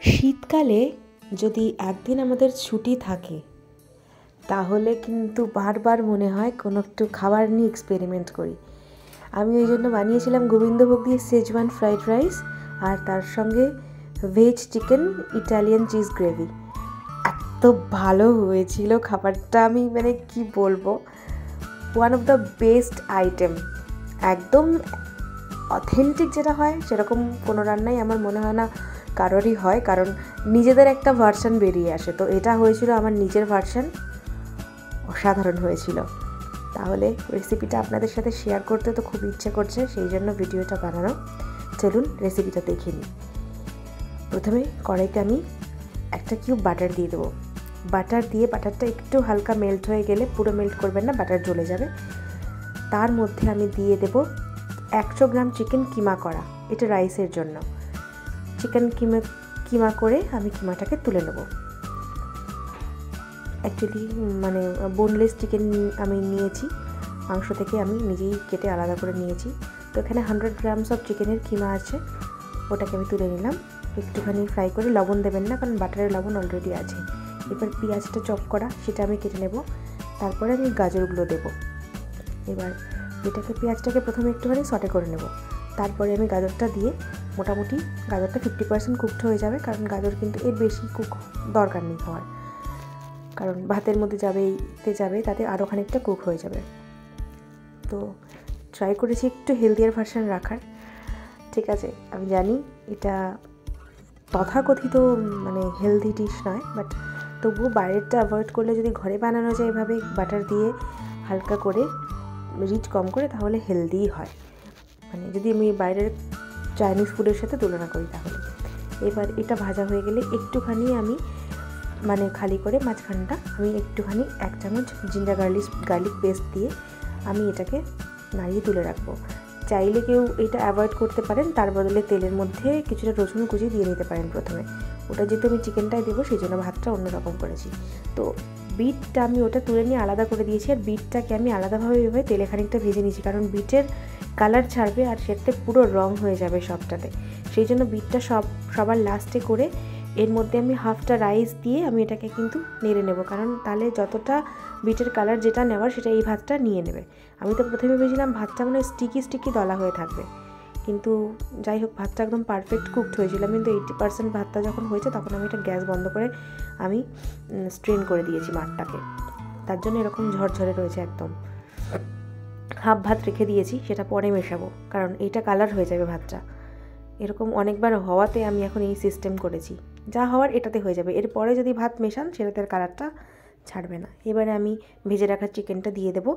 শীতকালে যদি একদিন আমাদের ছুটি থাকে তাহলে কিন্তু বারবার মনে হয় কোনো একটু খাবার নিয়ে এক্সপেরিমেন্ট করি। আমি ওই জন্য বানিয়েছিলাম গোবিন্দভোগ দিয়ে শেজওয়ান ফ্রাইড রাইস আর তার সঙ্গে veg chicken Italian cheese gravy. এত ভালো হয়েছিল খাবারটা, আমি মানে কি বলবো, one of the best item. একদম অথেন্টিক যেটা হয় সেরকম কোনো রান্নাই আমার মনে হয় না কারোরই হয়, কারণ নিজেদের একটা ভার্সন বেরিয়ে আসে। তো এটা হয়েছিল আমার নিজের ভার্সন, অসাধারণ হয়েছিল। তাহলে রেসিপিটা আপনাদের সাথে শেয়ার করতে তো খুব ইচ্ছে করছে, সেই জন্য ভিডিওটা বানানো। চলুন রেসিপিটা দেখে নিই। প্রথমে কড়াইতে আমি একটা কিউব বাটার দিয়ে দেবো। বাটার দিয়ে বাটারটা একটু হালকা মেল্ট হয়ে গেলে, পুরো মেল্ট করবেন না, বাটার জ্বলে যাবে, তার মধ্যে আমি দিয়ে দেব 100 গ্রাম চিকেন কিমা করা। এটা রাইসের জন্য। চিকেন কিমা করে আমি কিমাটাকে তুলে নেব। অ্যাকচুয়ালি মানে বোনলেস চিকেন আমি নিয়েছি, মাংস থেকে আমি নিজেই কেটে আলাদা করে নিয়েছি। তো এখানে 100 গ্রামস অফ চিকেনের কিমা আছে, ওটাকে আমি তুলে নিলাম। একটুখানি ফ্রাই করে, লবণ দেবেন না কারণ বাটারের লবণ অলরেডি আছে। এবার পেঁয়াজটা চপ করা সেটা আমি কেটে নেব, তারপরে আমি গাজরগুলো দেব। এবার পেঁয়াজটাকে প্রথমে একটুখানি সটে করে নেব, তারপরে আমি গাজরটা দিয়ে মোটামুটি গাজরটা 50% কুকড হয়ে যাবে, কারণ গাজর কিন্তু এর বেশি কুক দরকার নেই হওয়ার, কারণ ভাতের মধ্যে যাবে তাতে আরও খানিকটা কুক হয়ে যাবে। তো ট্রাই করেছি একটু হেলদিয়ার ভার্সন রাখার। ঠিক আছে, আমি জানি এটা তথাকথিত মানে হেলদি ডিশ নয়, বাট তবুও বাইরেরটা অ্যাভয়েড করলে যদি ঘরে বানানো যায় এভাবে বাটার দিয়ে হালকা করে, রিচ কম করে, তাহলে হেলদিই হয়। মানে যদি আমি বাইরের চাইনিজ ফুডের সাথে তুলনা করি তাহলে। এবার এটা ভাজা হয়ে গেলে একটুখানি আমি মানে খালি করে মাঝখানটা আমি একটুখানি 1 চামচ জিঞ্জার গার্লিক পেস্ট দিয়ে আমি এটাকে নাড়িয়ে তুলে রাখবো। চাইলে কেউ এটা অ্যাভয়েড করতে পারেন, তার বদলে তেলের মধ্যে কিছুটা রসুন কুচি দিয়ে নিতে পারেন প্রথমে। ওটা যেহেতু আমি চিকেনটাই দেবো সেই জন্য ভাতটা অন্যরকম করেছি। তো বিটটা আমি ওটা তুলে নিয়ে আলাদা করে দিয়েছি, আর বিটটাকে আমি আলাদাভাবে এভাবে তেলে খানিকটা ভেজে নিয়েছি, কারণ বিটের কালার ছাড়বে আর সেটাতে পুরো রং হয়ে যাবে সবটাতে। সেই জন্য বিটটা সবার লাস্টে করে এর মধ্যে আমি হাফটা রাইস দিয়ে আমি এটাকে কিন্তু নেড়ে নেব, কারণ তাহলে যতটা বিটের কালার যেটা নেওয়ার সেটা এই ভাতটা নিয়ে নেবে। আমি তো প্রথমে ভেবেছিলাম ভাতটা মানে স্টিকি দলা হয়ে থাকবে, কিন্তু যাই হোক ভাতটা একদম পারফেক্ট কুকড হয়েছিল। কিন্তু 80% ভাতটা যখন হয়েছে তখন আমি এটা গ্যাস বন্ধ করে আমি স্ট্রেন করে দিয়েছি ভাতটাকে, তার জন্য এরকম ঝরঝরে রয়েছে একদম। হাফ ভাত রেখে দিয়েছি, সেটা পরে মেশাবো, কারণ এইটা কালার হয়ে যাবে ভাতটা। এরকম অনেকবার হওয়াতে আমি এখন এই সিস্টেম করেছি, যা হওয়ার এটাতে হয়ে যাবে। এরপরে যদি ভাত মেশান সেটাতে আর কালারটা ছাড়বে না। এবারে আমি ভেজে রাখা চিকেনটা দিয়ে দেবো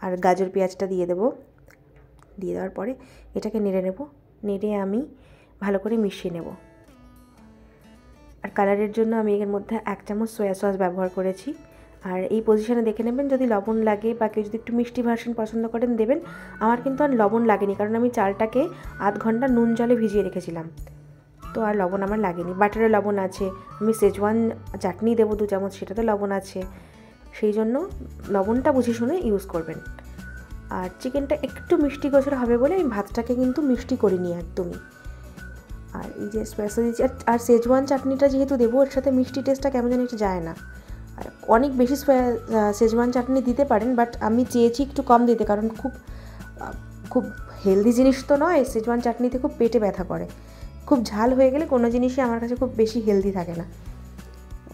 আর গাজর পেঁয়াজটা দিয়ে দেবো। দিয়ে দেওয়ার পরে এটাকে নেড়ে নেব, নেড়ে আমি ভালো করে মিশিয়ে নেব। আর কালারের জন্য আমি এর মধ্যে 1 চামচ সয়া সস ব্যবহার করেছি। আর এই পজিশনে দেখে নেবেন যদি লবণ লাগে, বা কেউ যদি একটু মিষ্টি ভার্সন পছন্দ করেন দেবেন। আমার কিন্তু আর লবণ লাগেনি, কারণ আমি চালটাকে আধ ঘন্টা নুন জলে ভিজিয়ে রেখেছিলাম, তো আর লবণ আমার লাগেনি। বাটারে লবণ আছে, আমি শেজওয়ান চাটনি দেবো 2 চামচ, সেটাতে লবণ আছে, সেই জন্য লবণটা বুঝে শুনে ইউজ করবেন। আর চিকেনটা একটু মিষ্টি গোছর হবে বলে আমি ভাতটাকে কিন্তু মিষ্টি করিনি একদমই। আর এই যে আর শেজওয়ান চাটনিটা যেহেতু দেবো, ওর সাথে মিষ্টি টেস্টটা কেমন জানি একটু যায় না। আর অনেক বেশি শেজওয়ান চাটনি দিতে পারেন, বাট আমি চেয়েছি একটু কম দিতে, কারণ খুব হেলদি জিনিস তো নয়। শেজওয়ান চাটনিতে খুব পেটে ব্যথা করে, খুব ঝাল হয়ে গেলে কোনো জিনিসই আমার কাছে খুব বেশি হেলদি থাকে না।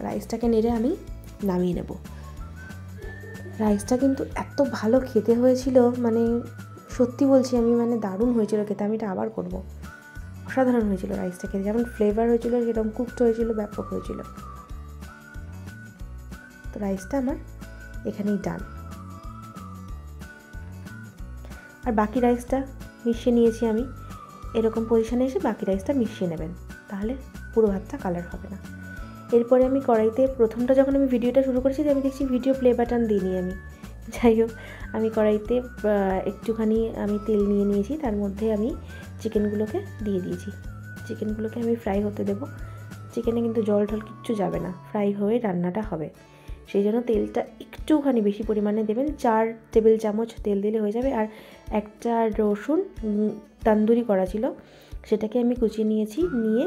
রাইসটাকে নেড়ে আমি নামিয়ে নেব। রাইসটা কিন্তু এত ভালো খেতে হয়েছিল, মানে সত্যি বলছি আমি, মানে দারুণ হয়েছিল খেতে। আমি এটা আবার করব। অসাধারণ হয়েছিল রাইসটা খেতে, যেমন ফ্লেভার হয়েছিল সেরকম কুকড হয়েছিল, ব্যাপক হয়েছিল। তো রাইসটা আমার এখানেই ডান। আর বাকি রাইসটা মিশিয়ে নিয়েছি আমি। এরকম পজিশনে এসে বাকি রাইসটা মিশিয়ে নেবেন, তাহলে পুরো ভাতটা কালার হবে না। এরপরে আমি কড়াইতে প্রথমটা যখন আমি ভিডিওটা শুরু করেছি আমি দেখছি ভিডিও প্লে বাটন দিইনি আমি। যাই হোক, আমি কড়াইতে একটুখানি আমি তেল নিয়ে নিয়েছি, তার মধ্যে আমি চিকেনগুলোকে দিয়ে দিয়েছি। চিকেনগুলোকে আমি ফ্রাই হতে দেবো। চিকেনে কিন্তু জল ঢল কিচ্ছু যাবে না, ফ্রাই হয়ে রান্নাটা হবে। সেই জন্য তেলটা একটুখানি বেশি পরিমাণে দেবেন, 4 টেবিল চামচ তেল দিলে হয়ে যাবে। আর একটা রসুন তন্দুরি করা ছিল, সেটাকে আমি কুচিয়ে নিয়েছি, নিয়ে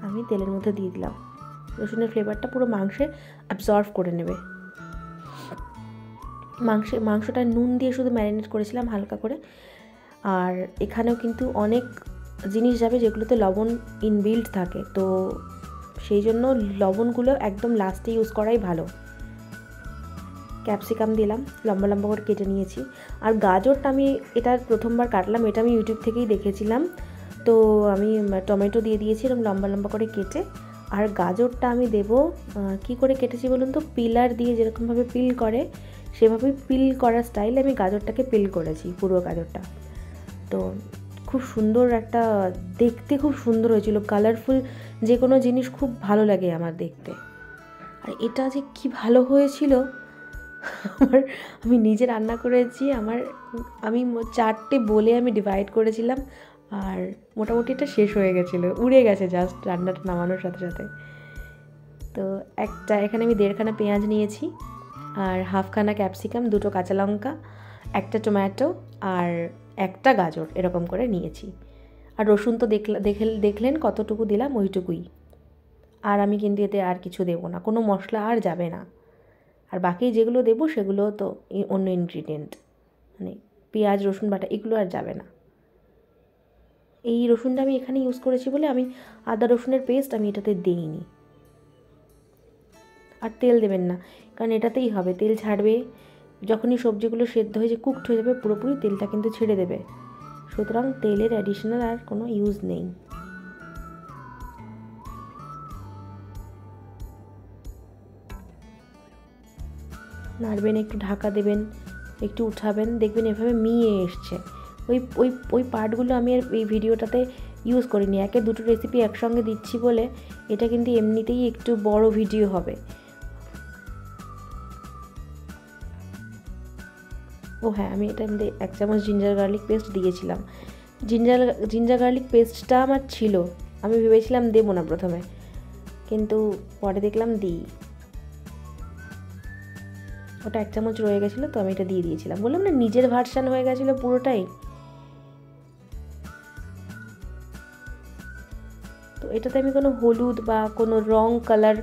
আমি তেলের মধ্যে দিয়ে দিলাম। রসুনের ফ্লেভারটা পুরো মাংসে অ্যাবজর্ব করে নেবে। মাংসটা নুন দিয়ে শুধু ম্যারিনেট করেছিলাম হালকা করে। আর এখানেও কিন্তু অনেক জিনিস যাবে যেগুলোতে লবণ ইনবিল্ড থাকে, তো সেই জন্য লবণগুলো একদম লাস্টে ইউজ করাই ভালো। ক্যাপসিকাম দিলাম, লম্বা লম্বা করে কেটে নিয়েছি। আর গাজরটা আমি এটা প্রথমবার কাটলাম, এটা আমি ইউটিউব থেকেই দেখেছিলাম। তো আমি টমেটো দিয়ে দিয়েছি এরকম লম্বা লম্বা করে কেটে। আর গাজরটা আমি দেবো কি করে কেটেছি বলুন তো, পিলার দিয়ে যেরকমভাবে পিল করে সেভাবেই পিল করার স্টাইলে আমি গাজরটাকে পিল করেছি, পুরো গাজরটা। তো খুব সুন্দর একটা, দেখতে খুব সুন্দর হয়েছিল, কালারফুল যে কোনো জিনিস খুব ভালো লাগে আমার দেখতে। আর এটা যে কি ভালো হয়েছিল, আমি নিজে রান্না করেছি, আমি 4টে বলে আমি ডিভাইড করেছিলাম, আর মোটামুটি এটা শেষ হয়ে গেছিলো, উড়ে গেছে জাস্ট রান্নাটা নামানোর সাথে সাথে। তো এখানে আমি 1.5খানা পেঁয়াজ নিয়েছি, আর 1/2খানা ক্যাপসিকাম, 2টো কাঁচা লঙ্কা, 1টা টমেটো আর 1টা গাজর এরকম করে নিয়েছি। আর রসুন তো দেখলেন কতটুকু দিলাম, ওইটুকুই। আর আমি কিন্তু এতে আর কিছু দেবো না, কোনো মশলা আর যাবে না। আর বাকি যেগুলো দেবো সেগুলো তো অন্য ইনগ্রিডিয়েন্ট, মানে পেঁয়াজ রসুন বাটা এগুলো আর যাবে না। এই রসুনটা আমি এখানে ইউজ করেছি বলে আমি আদা রসুনের পেস্ট আমি এটাতে দিইনি। আর তেল দেবেন না, কারণ এটাতেই হবে, তেল ছাড়বে যখনই সবজিগুলো সেদ্ধ হয়ে যে কুকড হয়ে যাবে পুরোপুরি, তেলটা কিন্তু ছেড়ে দেবে। সুতরাং তেলের অ্যাডিশনাল আর কোনো ইউজ নেই। নাড়বেন, একটু ঢাকা দেবেন, একটু উঠাবেন, দেখবেন এভাবে মিয়ে এসছে। ওই পার্টগুলো আমি আর এই ভিডিওটাতে ইউজ করিনি, 2টো রেসিপি একসঙ্গে দিচ্ছি বলে এটা কিন্তু এমনিতেই একটু বড় ভিডিও হবে। ও হ্যাঁ, আমি এটার মধ্যে 1 চামচ জিঞ্জার গার্লিক পেস্ট দিয়েছিলাম। জিঞ্জার গার্লিক পেস্টটা আমার ছিল, আমি ভেবেছিলাম দেবো না প্রথমে, কিন্তু পরে দেখলাম দিই। ওটা 1 চামচ রয়ে গেছিলো, তো আমি এটা দিয়ে দিয়েছিলাম। বললাম না, নিজের ভার্সান হয়ে গেছিলো পুরোটাই। তো এটাতে আমি কোনো হলুদ বা কোনো রং কালার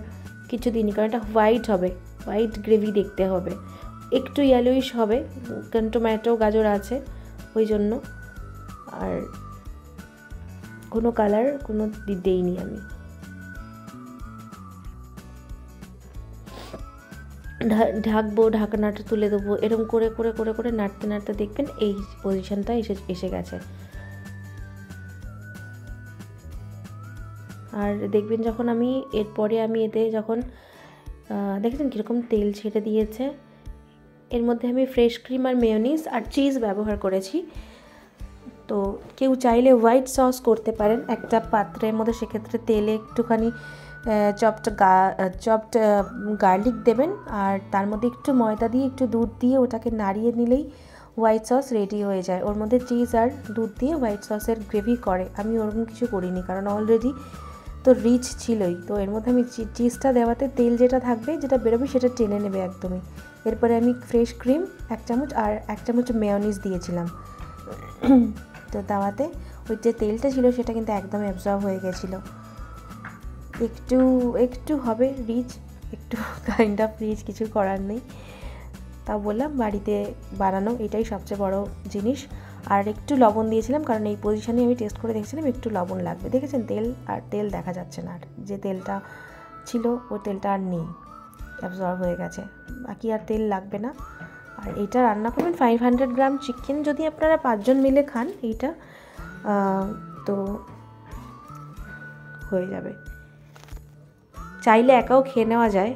কিছু দিইনি, কারণ এটা হোয়াইট হবে, হোয়াইট গ্রেভি দেখতে হবে, একটু ইয়েলোইশ হবে, কারণ টমেটো গাজর আছে ওই জন্য। আর কোনো কালার দিইনি আমি। ঢাকবো, ঢাকনাটা তুলে দেবো, এরকম করে করে করে করে নাড়তে নাড়তে দেখবেন এই পজিশনটা এসে গেছে। আর দেখবেন যখন এরপরে আমি এতে যখন দেখেছেন কীরকম তেল ছেড়ে দিয়েছে, এর মধ্যে আমি ফ্রেশ ক্রিম আর মেয়োনিজ আর চিজ ব্যবহার করেছি। তো কেউ চাইলে হোয়াইট সস করতে পারেন একটা পাত্রের মধ্যে, সেক্ষেত্রে তেলে একটুখানি চপড গার্লিক দেবেন, আর তার মধ্যে একটু ময়দা দিয়ে একটু দুধ দিয়ে ওটাকে নাড়িয়ে নিলেই হোয়াইট সস রেডি হয়ে যায়। ওর মধ্যে চিজ আর দুধ দিয়ে হোয়াইট সসের গ্রেভি করে। আমি ওরকম কিছু করিনি, কারণ অলরেডি তো রিচ ছিলই। তো এর মধ্যে আমি চিজটা দেওয়াতে তেল যেটা থাকবে, যেটা বেরোবে সেটা টেনে নেবে একদমই। এরপরে আমি ফ্রেশ ক্রিম 1 চামচ আর 1 চামচ মেয়োনিজ দিয়েছিলাম। তো দেওয়াতে ওই যে তেলটা ছিল সেটা কিন্তু একদম অ্যাবজর্ব হয়ে গেছিলো। একটু হবে রিচ, একটু কাইন্ড অফ রিচ, কিছু করার নেই। তা বললাম বাড়িতে বানানো এটাই সবচেয়ে বড় জিনিস। আর একটু লবণ দিয়েছিলাম, কারণ এই পজিশনে আমি টেস্ট করে দেখছিলাম একটু লবণ লাগবে। দেখেছেন তেল দেখা যাচ্ছে না, আর যে তেলটা ছিল ওই তেলটা আর নেই, অ্যাবজর্ব হয়ে গেছে, বাকি আর তেল লাগবে না। আর এইটা রান্না করবেন 500 গ্রাম চিকেন, যদি আপনারা 5 জন মিলে খান এইটা, তো হয়ে যাবে। চাইলে একাও খেয়ে নেওয়া যায়,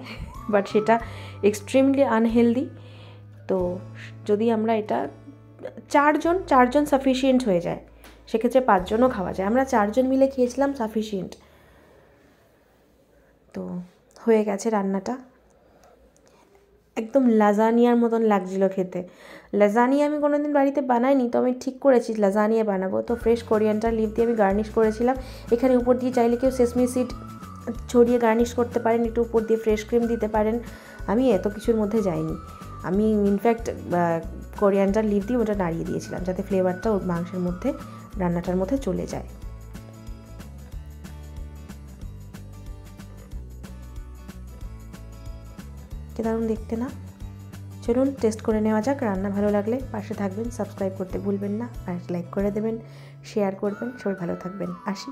বাট সেটা এক্সট্রিমলি আনহেলদি। তো যদি আমরা এটা 4 জন সাফিসিয়েন্ট হয়ে যায়, সেক্ষেত্রে 5 জনও খাওয়া যায়। আমরা 4 জন মিলে খেয়েছিলাম, সাফিসিয়েন্ট। তো হয়ে গেছে রান্নাটা, একদম লাজানিয়ার মতন লাগছিল খেতে। লাজানিয়া আমি কোনোদিন বাড়িতে বানাইনি, তো আমি ঠিক করেছি লাজানিয়া বানাবো। তো ফ্রেশ কোরিয়ান্ডার লিভ দিয়ে আমি গার্নিশ করেছিলাম। এখানে উপর দিয়ে চাইলে কেউ সেসমি সিড ছড়িয়ে গার্নিশ করতে পারেন, একটু উপর দিয়ে ফ্রেশ ক্রিম দিতে পারেন। আমি এত কিছুর মধ্যে যাইনি, আমি ইনফ্যাক্ট কোরিয়ান্ডার লিভ দিয়ে ওটা নাড়িয়ে দিয়েছিলাম, যাতে ফ্লেভারটা মাংসের মধ্যে, রান্নাটার মধ্যে চলে যায়। কি দারুণ দেখতে না? চলুন টেস্ট করে নেওয়া যাক। রান্না ভালো লাগলে পাশে থাকবেন, সাবস্ক্রাইব করতে ভুলবেন না, আর লাইক করে দেবেন, শেয়ার করবেন। সবাই ভালো থাকবেন, আসি।